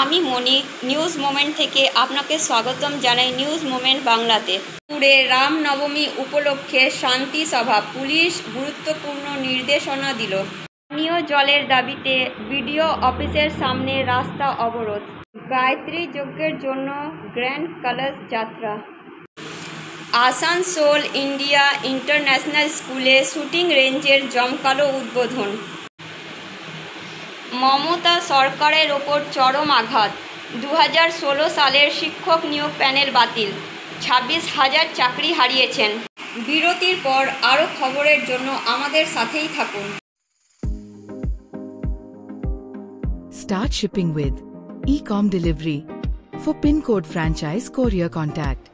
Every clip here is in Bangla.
আমি মনিক নিউজ মোমেন্ট থেকে আপনাকে স্বাগতম জানাই নিউজ মোমেন্ট বাংলাতে। পুরে রামনবমী উপলক্ষে শান্তি সভা, পুলিশ গুরুত্বপূর্ণ নির্দেশনা দিল। পানীয় জলের দাবিতে বিডিও অফিসের সামনে রাস্তা অবরোধ। গায়ত্রী যজ্ঞের জন্য গ্র্যান্ড কলস যাত্রা। আসানসোল ইন্ডিয়া ইন্টারন্যাশনাল স্কুলে শুটিং রেঞ্জের জমকালো উদ্বোধন। মমতা সরকারের ওপর চরম আঘাত। 2016 সালের শিক্ষক নিয়োগ প্যানেল বাতিল, 26,000 চাকরি হারিয়েছেন। বিরতির পর আরও খবরের জন্য আমাদের সাথেই থাকুন। Start shipping with e-com delivery for PIN code franchise courier contact.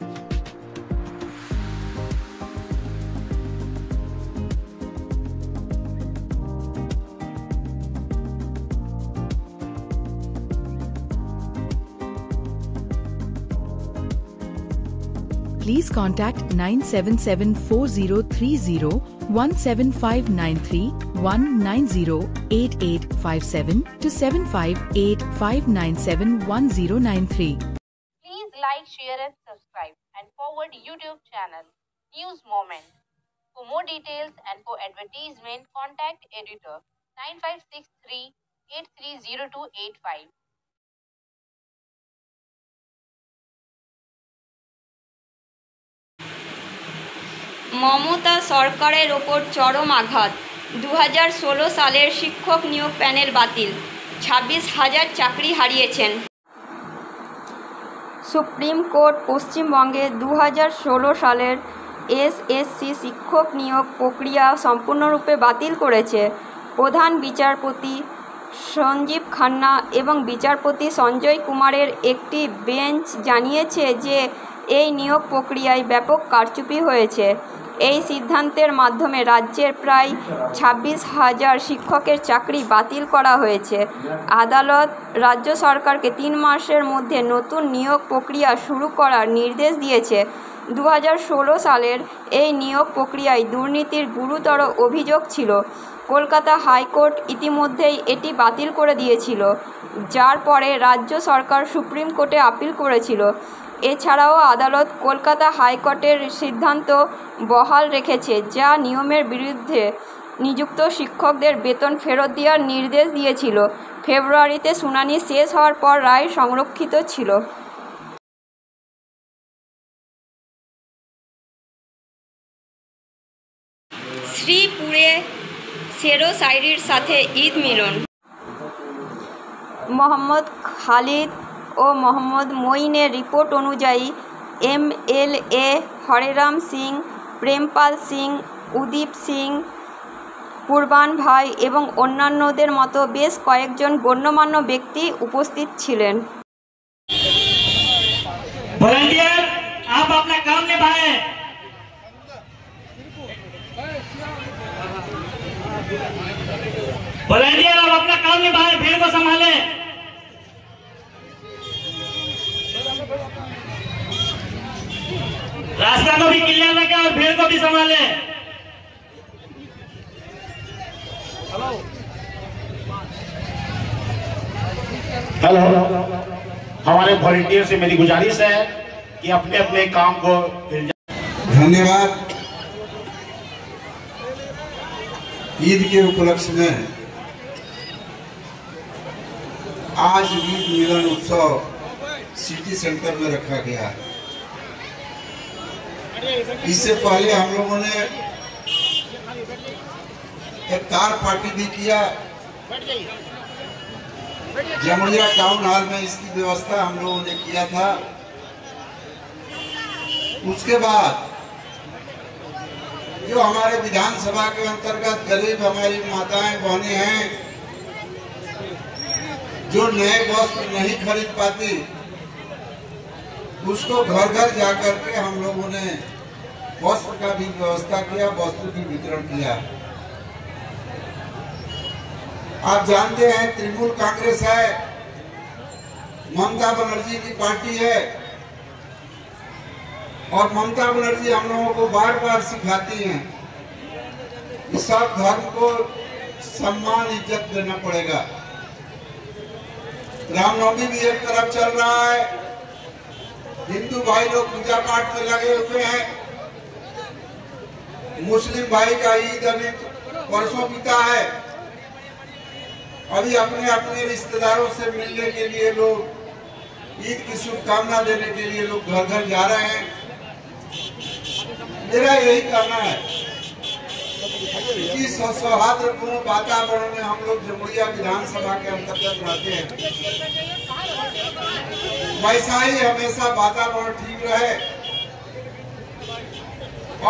Please contact 977403017593 1908857 to 7585971093. Please like, share and subscribe and forward YouTube channel News Moment. For more details and for advertisement, contact editor 9563 830285. Mamata সরকারের ওপর চরম আঘাত। 2016 সালের শিক্ষক নিয়োগ প্যানেল বাতিল, 26,000 চাকরি হারিয়েছেন। সুপ্রিম কোর্ট পশ্চিমবঙ্গে 2016 সালের এসএসসি শিক্ষক নিয়োগ প্রক্রিয়া সম্পূর্ণরূপে বাতিল করেছে। প্রধান বিচারপতি সঞ্জীব খান্না এবং বিচারপতি সঞ্জয় কুমারের একটি বেঞ্চ জানিয়েছে যে এই নিয়োগ প্রক্রিয়ায় ব্যাপক কারচুপি হয়েছে। এই সিদ্ধান্তের মাধ্যমে রাজ্যের প্রায় 26,000 শিক্ষকের চাকরি বাতিল করা হয়েছে। আদালত রাজ্য সরকারকে 3 মাসের মধ্যে নতুন নিয়োগ প্রক্রিয়া শুরু করার নির্দেশ দিয়েছে। 2016 সালের এই নিয়োগ প্রক্রিয়ায় দুর্নীতির গুরুতর অভিযোগ ছিল। কলকাতা হাইকোর্ট ইতিমধ্যেই এটি বাতিল করে দিয়েছিল, যার পরে রাজ্য সরকার সুপ্রিম কোর্টে আপিল করেছিল। এছাড়াও আদালত কলকাতা হাইকোর্টের সিদ্ধান্ত বহাল রেখেছে, যা নিয়মের বিরুদ্ধে নিযুক্ত শিক্ষকদের বেতন ফেরত দেওয়ার নির্দেশ দিয়েছিল। ফেব্রুয়ারিতে শুনানি শেষ হওয়ার পর রায় সংরক্ষিত ছিল। শ্রীপুরে শেরো শায়রির সাথে ঈদ মিলন। মোহাম্মদ খালিদ ও মোহাম্মদ মঈনের রিপোর্ট অনুযায়ী এমএলএ হরেরাম সিং, প্রেমপাল সিং, উদীপ সিং, কুরবান ভাই এবং অন্যান্যদের মতো বেশ কয়েকজন গণ্যমান্য ব্যক্তি উপস্থিত ছিলেন। वॉलंटियर आप अपना काम निभाएं। वॉलंटियर आप अपना काम निभाएं, भीड़ को संभालें। रास्ता को भी क्लियर रखें और भीड़ को भी संभालें। हेलो, हमारे वॉलंटियर से मेरी गुजारिश है कि अपने अपने काम को। धन्यवाद। ईद के उपलक्ष्य में आज ईद मिलन उत्सव सिटी सेंटर में रखा गया। इससे पहले हम लोगों ने एक कार पार्टी भी किया। जमुनिया टाउन हॉल में इसकी व्यवस्था हम लोगों ने किया था। उसके बाद जो हमारे विधानसभा के अंतर्गत गरीब हमारी माताएं बहनें हैं, जो नए वस्त्र नहीं खरीद पाती, उसको घर घर जाकर के हम लोगों ने वस्त्र का भी व्यवस्था किया, वस्त्र भी वितरण किया। आप जानते हैं तृणमूल कांग्रेस है, ममता बनर्जी की पार्टी है, और ममता बनर्जी हम लोगों को बार बार सिखाती हैं कि सब धर्म को सम्मान इज्जत देना पड़ेगा। रामनवमी भी एक तरफ चल रहा है, हिंदू भाई लोग पूजा पाठ में लगे हुए हैं, मुस्लिम भाई का ईद अभी परसों बीता है। अभी अपने अपने रिश्तेदारों से मिलने के लिए लोग ईद की शुभकामना देने के लिए लोग घर घर जा रहे हैं। मेरा यही कहना है कि सौहार्दपूर्ण वातावरण में हम लोग जमुरिया विधानसभा के अंतर्गत रहते हैं, वैसा ही हमेशा वातावरण ठीक रहे।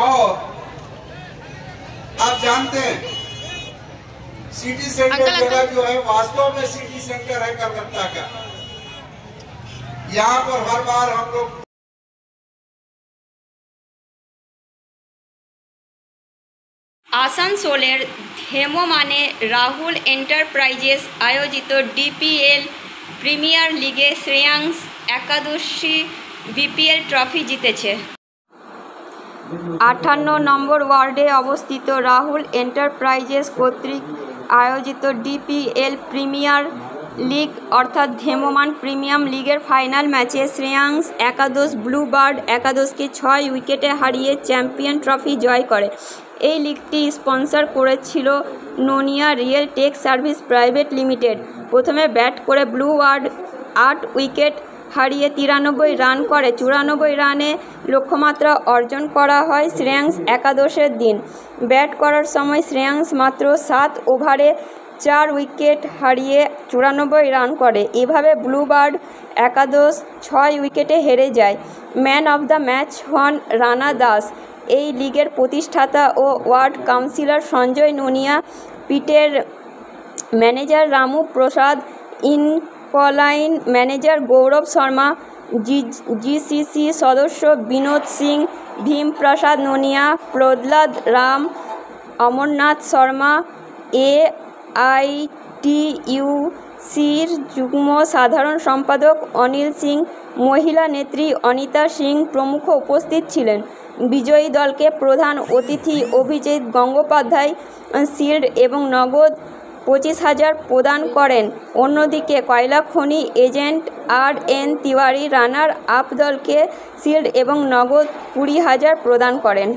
और आप जानते हैं सिटी सेंटर जगह जो है वास्तव में सिटी सेंटर है कलकत्ता का। यहाँ पर हर बार हम लोग আসানসোলের হেমমানে রাহুল এন্টারপ্রাইজেস আয়োজিত ডিপিএল প্রিমিয়ার লিগে শ্রেয়াংশ একাদশী বিপিএল ট্রফি জিতেছে। 58 নম্বর ওয়ার্ডে অবস্থিত রাহুল এন্টারপ্রাইজেস কর্তৃক আয়োজিত ডিপিএল প্রিমিয়ার লিগ অর্থাৎ ধেমমান প্রিমিয়াম লিগের ফাইনাল ম্যাচে শ্রেয়াংশ একাদশ ব্লু বার্ড একাদশকে 6 উইকেটে হারিয়ে চ্যাম্পিয়ন ট্রফি জয় করে। এই লিগটি স্পন্সর করেছিল Nonia Real Tech Service Private Limited. প্রথমে ব্যাট করে ব্লু বার্ড 8 উইকেট হারিয়ে 93 রান করে। 94 রানে লক্ষ্যমাত্রা অর্জন করা হয় শ্রেয়াংশ একাদশের দিন। ব্যাট করার সময় শ্রেয়াংশ মাত্র 7 ওভারে 4 উইকেট হারিয়ে 94 রান করে। এভাবে ব্লু বার্ড একাদশ 6 উইকেটে হেরে যায়। ম্যান অফ দ্য ম্যাচ হন রানা দাস। এই লিগের প্রতিষ্ঠাতা ও ওয়ার্ড কাউন্সিলর সঞ্জয় নোনিয়া, পিটের manager Ramu Prasad, incline manager Gaurav Sharma, GCC সদস্য বিনোদ সিং, ভীম প্রসাদ নোনিয়া, প্রহ্লাদ রাম, অমরনাথ শর্মা, AITUCর যুগ্ম সাধারণ সম্পাদক অনিল সিং, মহিলা নেত্রী অনিতা সিং প্রমুখ উপস্থিত ছিলেন। বিজয়ী দলকে প্রধান অতিথি অভিজিৎ গঙ্গোপাধ্যায় শিল্ড এবং নগদ 25,000 প্রদান করেন। অন্যদিকে কয়লা খনি agent RN Tiwari runner up দলকে শিল্ড এবং নগদ 20,000 প্রদান করেন।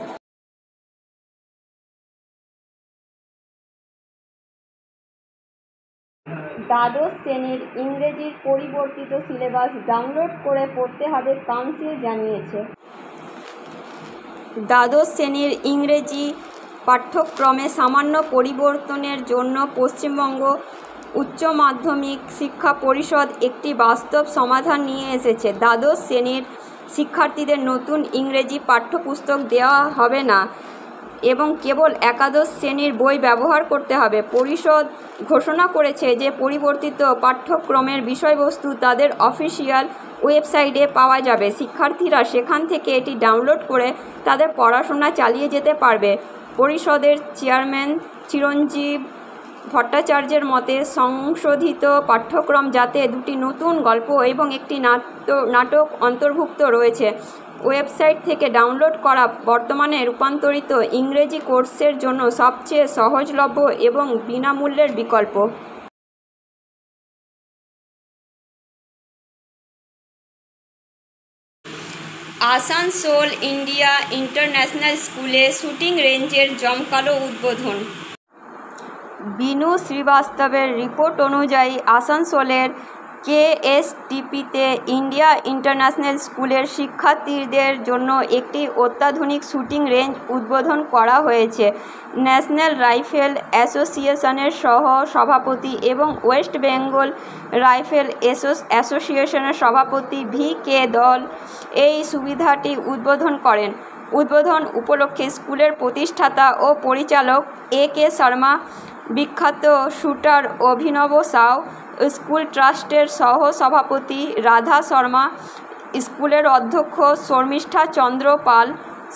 দ্বাদশ শ্রেণীর ইংরেজির পরিবর্তিত সিলেবাস ডাউনলোড করে পড়তে হবে কাউন্সিল জানিয়েছে। দ্বাদশ শ্রেণীর ইংরেজি পাঠ্যক্রমে সামান্য পরিবর্তনের জন্য পশ্চিমবঙ্গ উচ্চ মাধ্যমিক শিক্ষা পরিষদ একটি বাস্তব সমাধান নিয়ে এসেছে। দ্বাদশ শ্রেণীর শিক্ষার্থীদের নতুন ইংরেজি পাঠ্যপুস্তক দেওয়া হবে না এবং কেবল একাদশ শ্রেণীর বই ব্যবহার করতে হবে। পরিষদ ঘোষণা করেছে যে পরিবর্তিত পাঠ্যক্রমের বিষয়বস্তু তাদের অফিসিয়াল ওয়েবসাইটে পাওয়া যাবে। শিক্ষার্থীরা সেখান থেকে এটি ডাউনলোড করে তাদের পড়াশোনা চালিয়ে যেতে পারবে। পরিষদের চেয়ারম্যান চিরঞ্জীব ভট্টাচার্যের মতে সংশোধিত পাঠ্যক্রম যাতে 2টি নতুন গল্প এবং একটি নাটক অন্তর্ভুক্ত রয়েছে। ওয়েবসাইট থেকে ডাউনলোড করা বর্তমানে রূপান্তরিত ইংরেজি কোর্সের জন্য সবচেয়ে সহজলভ্য এবং বিনামূল্যের বিকল্প। আসানসোল ইন্ডিয়া ইন্টারন্যাশনাল স্কুলে শুটিং রেঞ্জের জমকালো উদ্বোধন। বিনু শ্রীবাস্তবের রিপোর্ট অনুযায়ী আসানসোলের KSTPতে ইন্ডিয়া ইন্টারন্যাশনাল স্কুলের শিক্ষার্থীদের জন্য একটি অত্যাধুনিক শুটিং রেঞ্জ উদ্বোধন করা হয়েছে। ন্যাশনাল রাইফেল অ্যাসোসিয়েশনের সহ সভাপতি এবং ওয়েস্ট বেঙ্গল রাইফেল অ্যাসোসিয়েশনের সভাপতি VK দল এই সুবিধাটি উদ্বোধন করেন। উদ্বোধন উপলক্ষে স্কুলের প্রতিষ্ঠাতা ও পরিচালক AK শর্মা, বিখ্যাত শুটার অভিনব সাউ, স্কুল ট্রাস্টের সহ সভাপতি রাধা শর্মা, স্কুলের অধ্যক্ষ শর্মিষ্ঠা চন্দ্র পাল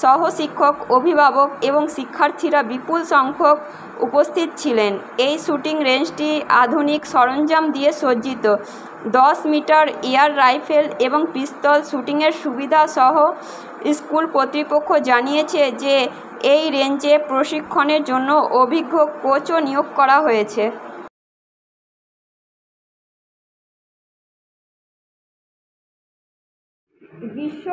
সহ শিক্ষক, অভিভাবক এবং শিক্ষার্থীরা বিপুল সংখ্যক উপস্থিত ছিলেন। এই শুটিং রেঞ্জটি আধুনিক সরঞ্জাম দিয়ে সজ্জিত। 10 মিটার এয়ার রাইফেল এবং পিস্তল শুটিংয়ের সুবিধা সহ স্কুল কর্তৃপক্ষ জানিয়েছে যে এই রেঞ্জে প্রশিক্ষণের জন্য অভিজ্ঞ কোচও নিয়োগ করা হয়েছে।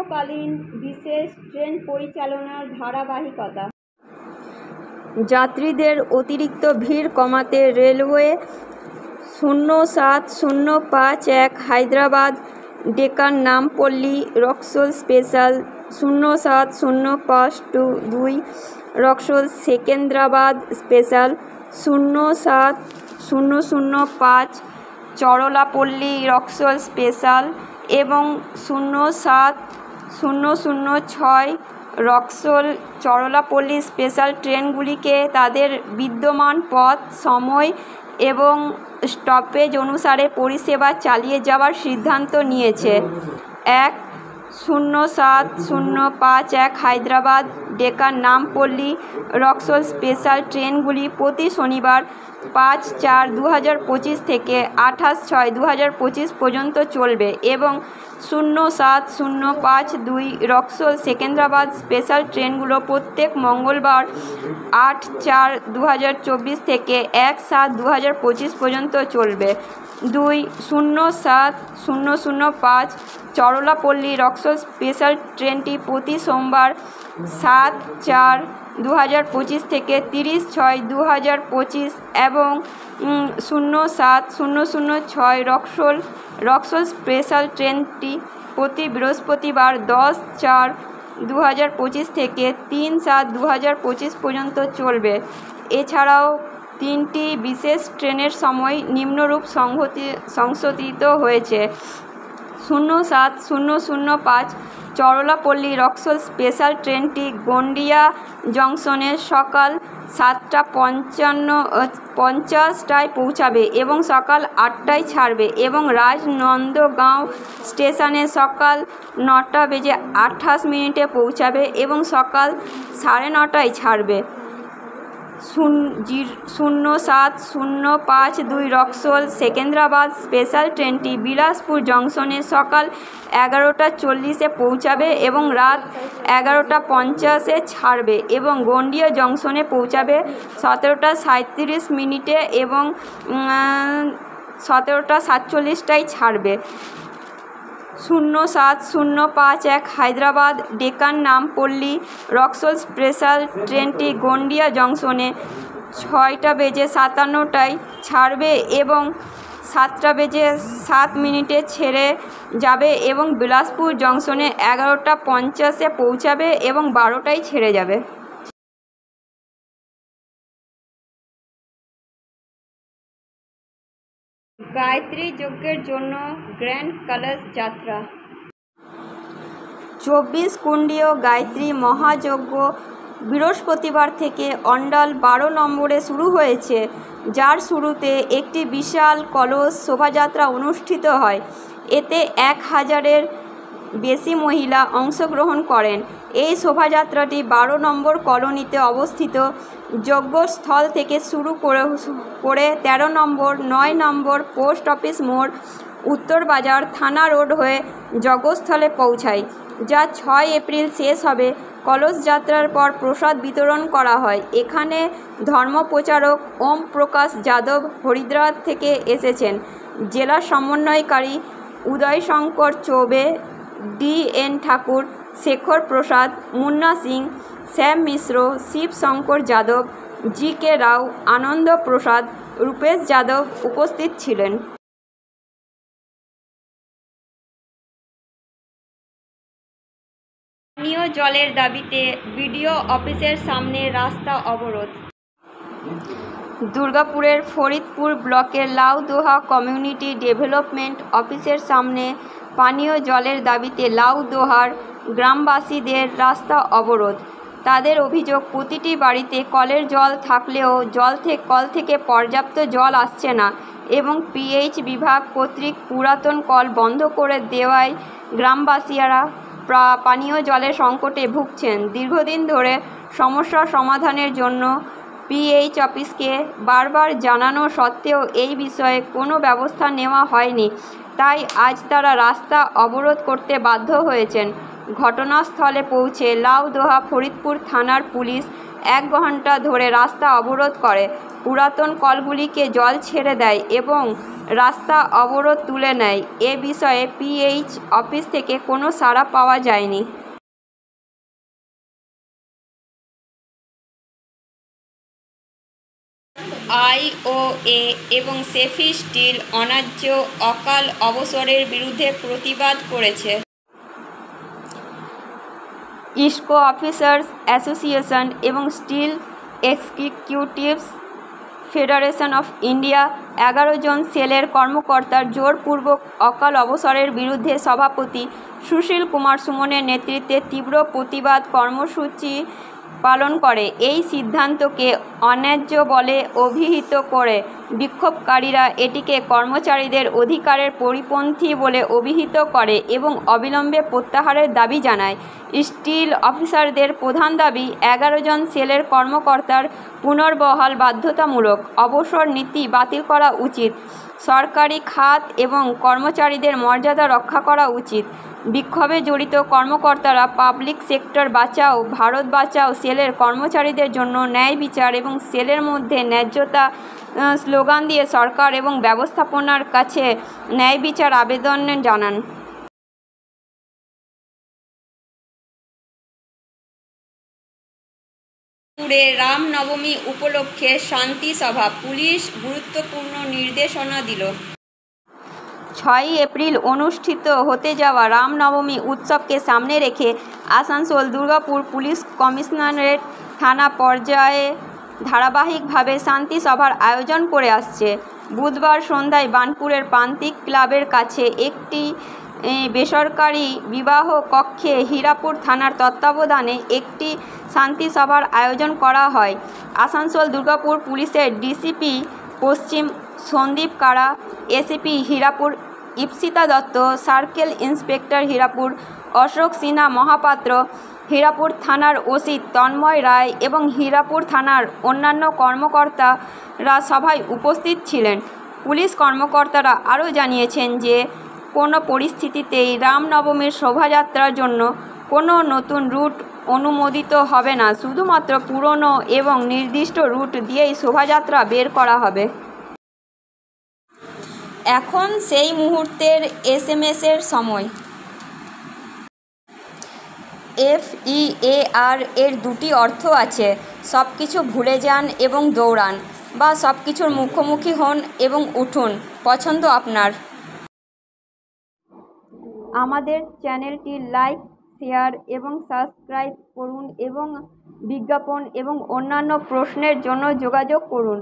রাত্রিকালীন বিশেষ ট্রেন পরিচালনার ধারাবাহিকতা। যাত্রীদের অতিরিক্ত ভিড় কমাতে railway 07051 Hyderabad Deccan Nampally Raxaul special, 07052 Raxaul Secunderabad special, 07005 Charlapalli Raxaul special এবং 07006 রক্সোল চরলাপল্লী স্পেশাল ট্রেনগুলিকে তাদের বিদ্যমান পথ, সময় এবং স্টপেজ অনুসারে পরিষেবা চালিয়ে যাওয়ার সিদ্ধান্ত নিয়েছে। 07051 হায়দ্রাবাদ ডেকান নামপল্লী রক্সোল স্পেশাল ট্রেনগুলি প্রতি শনিবার 5/4/2025 থেকে 28/6/2025 পর্যন্ত চলবে এবং 07052 রক্সোল সেকেন্দ্রাবাদ স্পেশাল ট্রেনগুলো প্রত্যেক মঙ্গলবার 8/4/2024 থেকে 1/7/2025 পর্যন্ত চলবে। 07005 চরলাপল্লী রক্সোল স্পেশাল ট্রেনটি প্রতি সোমবার 7/4/2025 থেকে 30/6/2025 এবং 07006 রক্সোল স্পেশাল ট্রেনটি প্রতি বৃহস্পতিবার 10/4/2025 থেকে 3/7/2025 পর্যন্ত চলবে। এছাড়াও 3টি বিশেষ ট্রেনের সময় নিম্নরূপ সংশোধিত হয়েছে। 07005 চরলাপল্লী রক্সোল স্পেশাল ট্রেনটি গন্ডিয়া জংশনে সকাল 7:50টায় পৌঁছাবে এবং সকাল 8টায় ছাড়বে এবং রাজনন্দগাঁও স্টেশনে সকাল 9:28 পৌঁছাবে এবং সকাল 9:30টায় ছাড়বে। 07052 রক্সোল সেকেন্দ্রাবাদ স্পেশাল ট্রেনটি বিলাসপুর জংশনে সকাল 11:40 পৌঁছাবে এবং রাত 11:50 ছাড়বে এবং গন্ডিয়া জংশনে পৌঁছাবে 17:37 এবং 17:47টায় ছাড়বে। 07051 হায়দ্রাবাদ ডেকান নামপল্লী রক্সোল স্পেশাল ট্রেনটি গন্ডিয়া জংশনে 6:57টায় ছাড়বে এবং 7:07 ছেড়ে যাবে এবং বিলাসপুর জংশনে 11:50 পৌঁছাবে এবং 12টায় ছেড়ে যাবে। গায়ত্রী যজ্ঞের জন্য গ্র্যান্ড কলস যাত্রা। 24 কুণ্ডীয় গায়ত্রী মহাযজ্ঞ বৃহস্পতিবার থেকে অণ্ডাল 12 নম্বরে শুরু হয়েছে, যার শুরুতে একটি বিশাল কলস শোভাযাত্রা অনুষ্ঠিত হয়। এতে 1000-এর বেশি মহিলা অংশগ্রহণ করেন। এই শোভাযাত্রাটি 12 নম্বর কলোনিতে অবস্থিত যজ্ঞস্থল থেকে শুরু করে 13 নম্বর, 9 নম্বর পোস্ট অফিস মোড়, উত্তর বাজার থানা রোড হয়ে যজ্ঞস্থলে পৌঁছায়, যা 6 এপ্রিল শেষ হবে। কলস যাত্রার পর প্রসাদ বিতরণ করা হয়। এখানে ধর্মপ্রচারক ওম প্রকাশ যাদব হরিদ্বার থেকে এসেছেন। জেলা সমন্বয়কারী উদয় শঙ্কর চৌবে, DN ঠাকুর, শেখর প্রসাদ, মুন্না সিং, শ্যাম মিশ্র, শিব শঙ্কর যাদব, GK রাও, আনন্দ প্রসাদ, রূপেশ যাদব উপস্থিত ছিলেন। পানীয় জলের দাবিতে বিডিও অফিসের সামনে রাস্তা অবরোধ। দুর্গাপুরের ফরিদপুর ব্লকের লাউদোহা কমিউনিটি ডেভেলপমেন্ট অফিসের সামনে পানীয় জলের দাবিতে লাউদোহার গ্রামবাসীদের রাস্তা অবরোধ। তাদের অভিযোগ, প্রতিটি বাড়িতে কলের জল থাকলেও কল থেকে পর্যাপ্ত জল আসছে না এবং পিএইচ বিভাগ কর্তৃক পুরাতন কল বন্ধ করে দেওয়ায় গ্রামবাসীরা পানীয় জলের সংকটে ভুগছেন। দীর্ঘদিন ধরে সমস্যা সমাধানের জন্য পিএইচ অফিসকে বারবার জানানো সত্ত্বেও এই বিষয়ে কোনো ব্যবস্থা নেওয়া হয়নি, তাই আজ তারা রাস্তা অবরোধ করতে বাধ্য হয়েছেন। ঘটনাস্থলে পৌঁছে লাউদোহা ফরিদপুর থানার পুলিশ 1 ঘন্টা ধরে রাস্তা অবরোধ করে, পুরাতন কলগুলিকে জল ছেড়ে দেয় এবং রাস্তা অবরোধ তুলে নেয়। এ বিষয়ে পিএইচ অফিস থেকে কোনো সাড়া পাওয়া যায়নি। আইওএ এবং সেফি স্টিল অন্যায্য অকাল অবসরের বিরুদ্ধে প্রতিবাদ করেছে। ইস্কো অফিসার্স অ্যাসোসিয়েশন এবং steel executives federation of India 11 জন সেলের কর্মকর্তার জোরপূর্বক অকাল অবসরের বিরুদ্ধে সভাপতি সুশীল কুমার সুমনের নেতৃত্বে তীব্র প্রতিবাদ কর্মসূচি পালন করে। এই সিদ্ধান্তকে অন্যায্য বলে অভিহিত করে বিক্ষোভকারীরা এটিকে কর্মচারীদের অধিকারের পরিপন্থী বলে অভিহিত করে এবং অবিলম্বে প্রত্যাহারের দাবি জানায়। স্টিল অফিসারদের প্রধান দাবি 11 জন সেলের কর্মকর্তার পুনর্বহাল বাধ্যতামূলক, অবসর নীতি বাতিল করা উচিত, সরকারি খাত এবং কর্মচারীদের মর্যাদা রক্ষা করা উচিত। বিক্ষোভে জড়িত কর্মকর্তারা পাবলিক সেক্টর বাঁচাও, ভারত বাঁচাও সেলের কর্মচারীদের জন্য ন্যায় বিচার এবং সেলের মধ্যে ন্যায্যতা স্লোগান দিয়ে সরকার এবং ব্যবস্থাপনার কাছে ন্যায় বিচার আবেদন জানান। পুরে রামনবমী উপলক্ষে শান্তি সভা, পুলিশ গুরুত্বপূর্ণ নির্দেশনা দিল। 6 এপ্রিল অনুষ্ঠিত হতে যাওয়া রামনবমী উৎসবকে সামনে রেখে আসানসোল দুর্গাপুর পুলিশ কমিশনারেট থানা পর্যায়ে ধারাবাহিকভাবে শান্তি সভার আয়োজন করে আসছে। বুধবার সন্ধ্যায় বার্নপুরের প্রান্তিক ক্লাবের কাছে একটি বেসরকারি বিবাহ কক্ষে হীরাপুর থানার তত্ত্বাবধানে একটি শান্তি সভার আয়োজন করা হয়। আসানসোল দুর্গাপুর পুলিশের ডিসিপি পশ্চিম Sandip Kara, ACP Hirapur Ipsita Datta, circle inspector Hirapur Ashok Sinha Mahapatra, Hirapur থানার ওসি তন্ময় রায় এবং হীরাপুর থানার অন্যান্য কর্মকর্তারা সভায় উপস্থিত ছিলেন। পুলিশ কর্মকর্তারা আরও জানিয়েছেন যে কোনো পরিস্থিতিতেই রামনবমীর শোভাযাত্রার জন্য কোনো নতুন রুট অনুমোদিত হবে না, শুধুমাত্র পুরনো এবং নির্দিষ্ট রুট দিয়েই শোভাযাত্রা বের করা হবে। এখন সেই মুহূর্তের এসএমএসের সময়। FEAR এর দুটি অর্থ আছে, সব কিছু ভুলে যান এবং দৌড়ান, বা সব কিছুর মুখোমুখি হন এবং উঠুন। পছন্দ আপনার। আমাদের চ্যানেলটি লাইক, শেয়ার এবং সাবস্ক্রাইব করুন এবং বিজ্ঞাপন এবং অন্যান্য প্রশ্নের জন্য যোগাযোগ করুন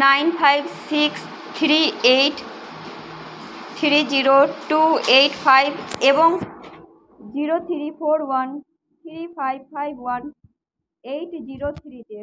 9563830285 এবং 0341355180 তে।